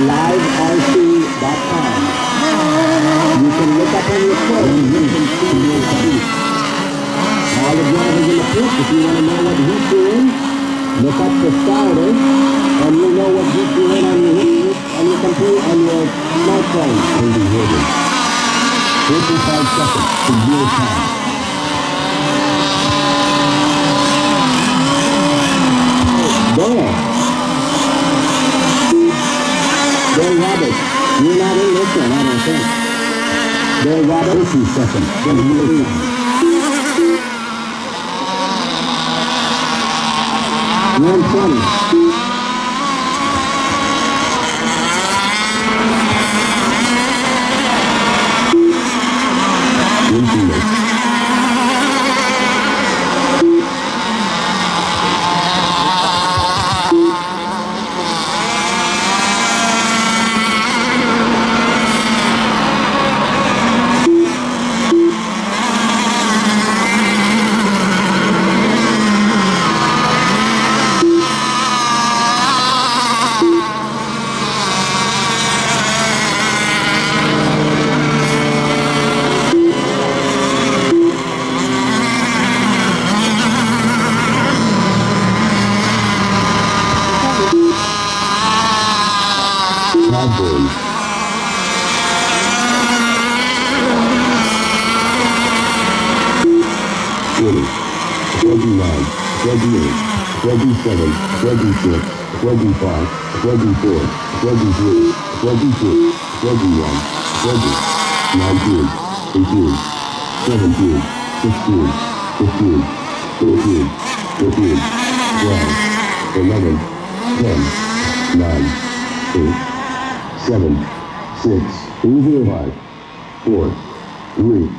liverc.com. You can look up on your phone and you can see your heat. All the drivers in the pit, if you want to know what heat you're in, look up the starter, and you'll know what heat you're in on your computer, on your smartphone. 55 seconds to your time. There. There, Robert. You're not in this one, I don't think. There, Robert. 2 seconds. 120.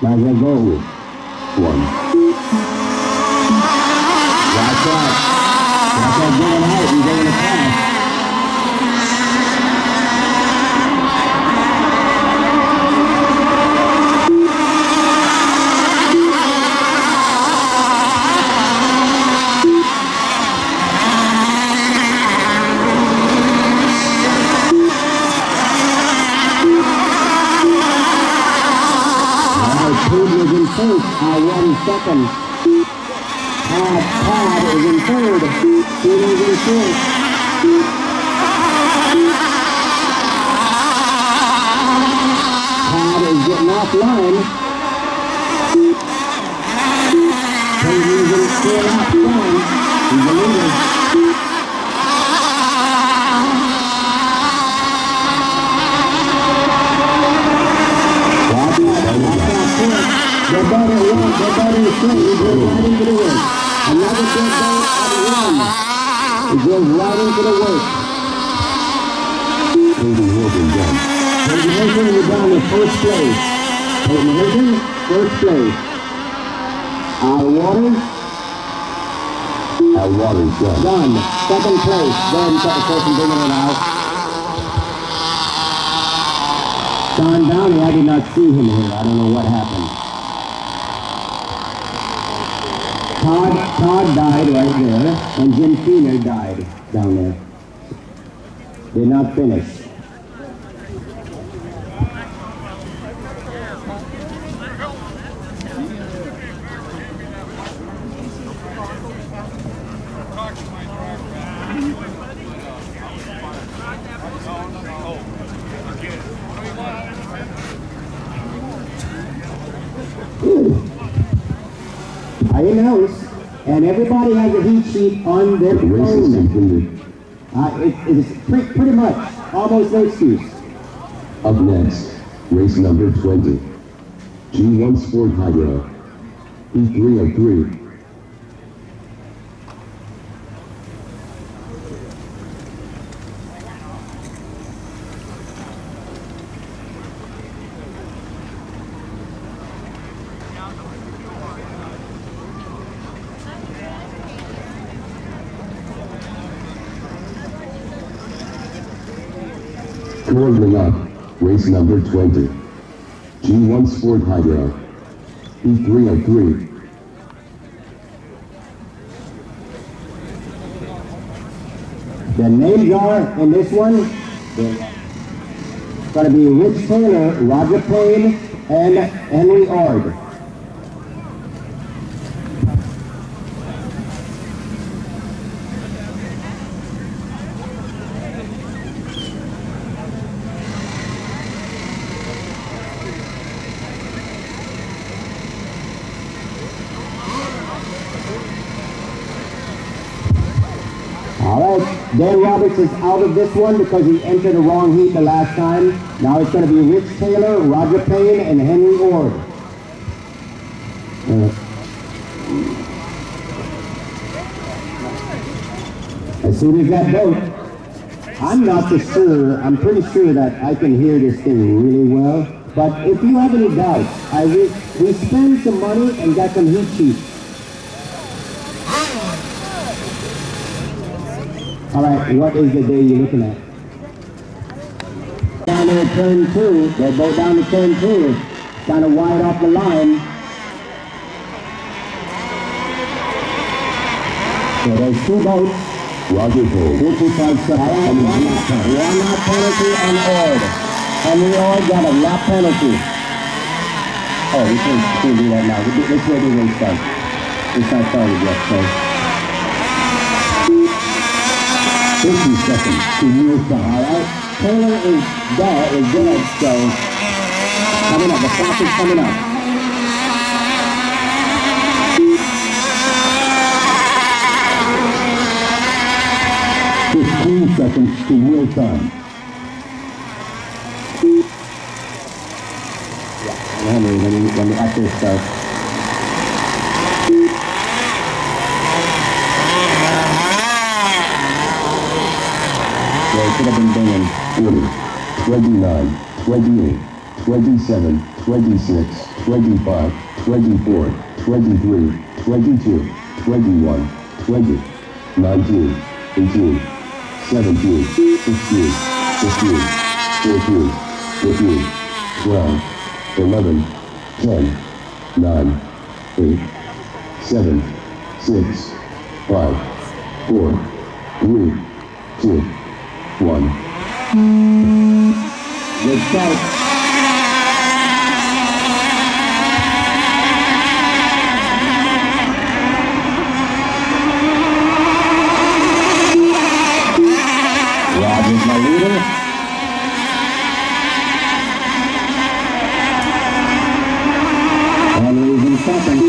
Might as well go with 1. Watch out. Watch out going out. You're going to pass. First, 1 second. Todd is in third. Peter is in fourth. Todd is getting offline. Peter is in still offline. He's a leader. The better one, the better thing, he goes right into the work. Another big day at 1. He goes right into the work. Peyton Hilton done. Peyton Hilton is down to first place. Peyton Hilton, first place. Al Waters done. Done. Second place. Done. Second person bringing it out. Don Downey, I did not see him here. I don't know what happened. Todd died right there, and Jim Keener died down there. Did not finish. I announce, and everybody has a heat sheet on their phone. It's pretty much almost no excuse. Up next, race number 20. G1 Sport Hydro. E303. Warming up, race number 20. G1 Sport Hydro. E303. The names are in this one. It's going to be Rich Taylor, Roger Payne, and Henry Ord. All right, Dan Roberts is out of this one because he entered the wrong heat the last time. Now it's going to be Rich Taylor, Roger Payne, and Henry Ord. As soon as that boat, I'm not for sure, I'm pretty sure that I can hear this thing really well. But if you have any doubts, we spent some money and got some heat sheets. All right, what is the day you're looking at? Down to turn 2, they'll go down to turn 2. It's kind of wide off the line. So there's 2 boats. Roger Payne. 55 seconds. One lap penalty on Ord. Henry Ord got a lap penalty. Oh, we can't do that now. Let's wait till race starts. It's not started yet, so. 50 seconds to wheel time. All right. Taylor is dead, so coming up. The clock is coming up. Seconds to wheel time. Henry, when the actors start. Yeah, it should have been banging. 40, 29, 28, 27, 26, 25, 24, 23, 22, 21, 20, 19, 18, 17, 16, 15, 14, 15, 12, 11, 10, 9, 8, 7, 6, 5, 4, 3, 2, 1. Good start. Roger's my leader. Henry's in second.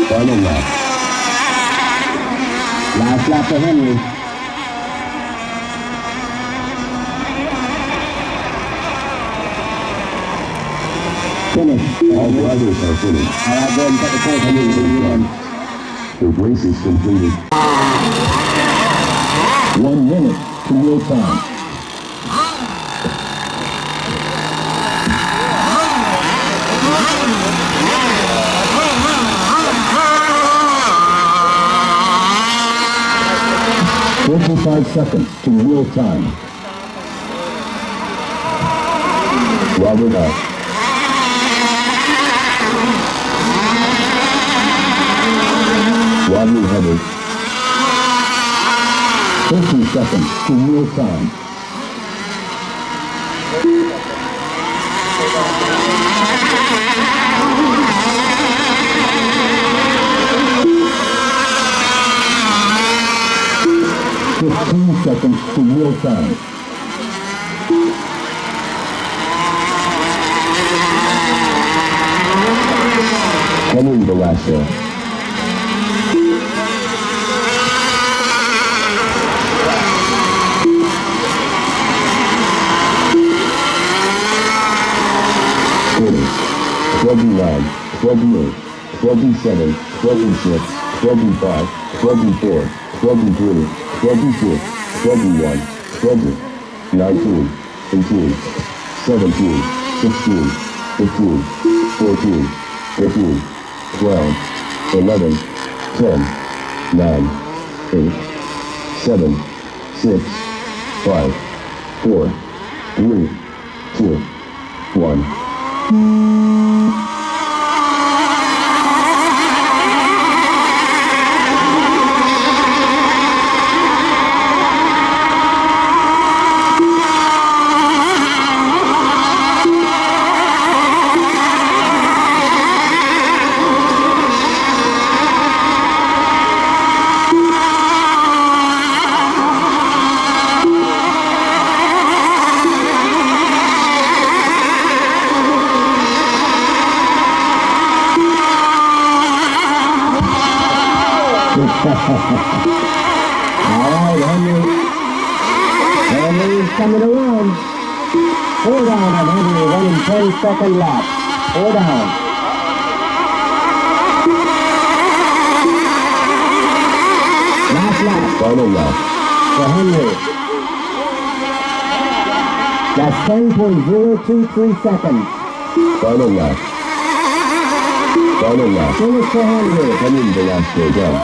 Final lap. Last lap for Henry. Finish. All drivers are finished. All right, go ahead and cut the course. The race is completed. 1 minute to wheel time. Five seconds to wheel time. Robert up. Roger Hubbard. 50 seconds to wheel time. Seconds to wheel time. Henry Havasu. 40, 29, 28, 27, 26, 25, 24, 23, 22, 21, 20, 19, 18, 17, 16, 15, 14, 15, 12, 11, 10, 9, 8, 7, 6, 5, 4, 3, 2, 1. All right, Henry's coming around. 4 down on Henry, running 10-second lap. 4 down. Last lap. Final lap. For Henry. That's 10.023 seconds. Final lap. Final lap. Finish for Henry. Henry Velasco done.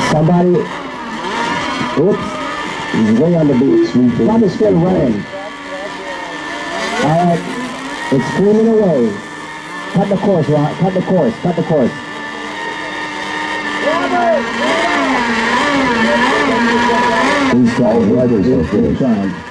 Somebody, oops, he's way on the beach. Probably still running. All right, it's screaming away. Cut the course, Ron. Cut the course. Cut the course. He's trying. All riders are finished. He's trying.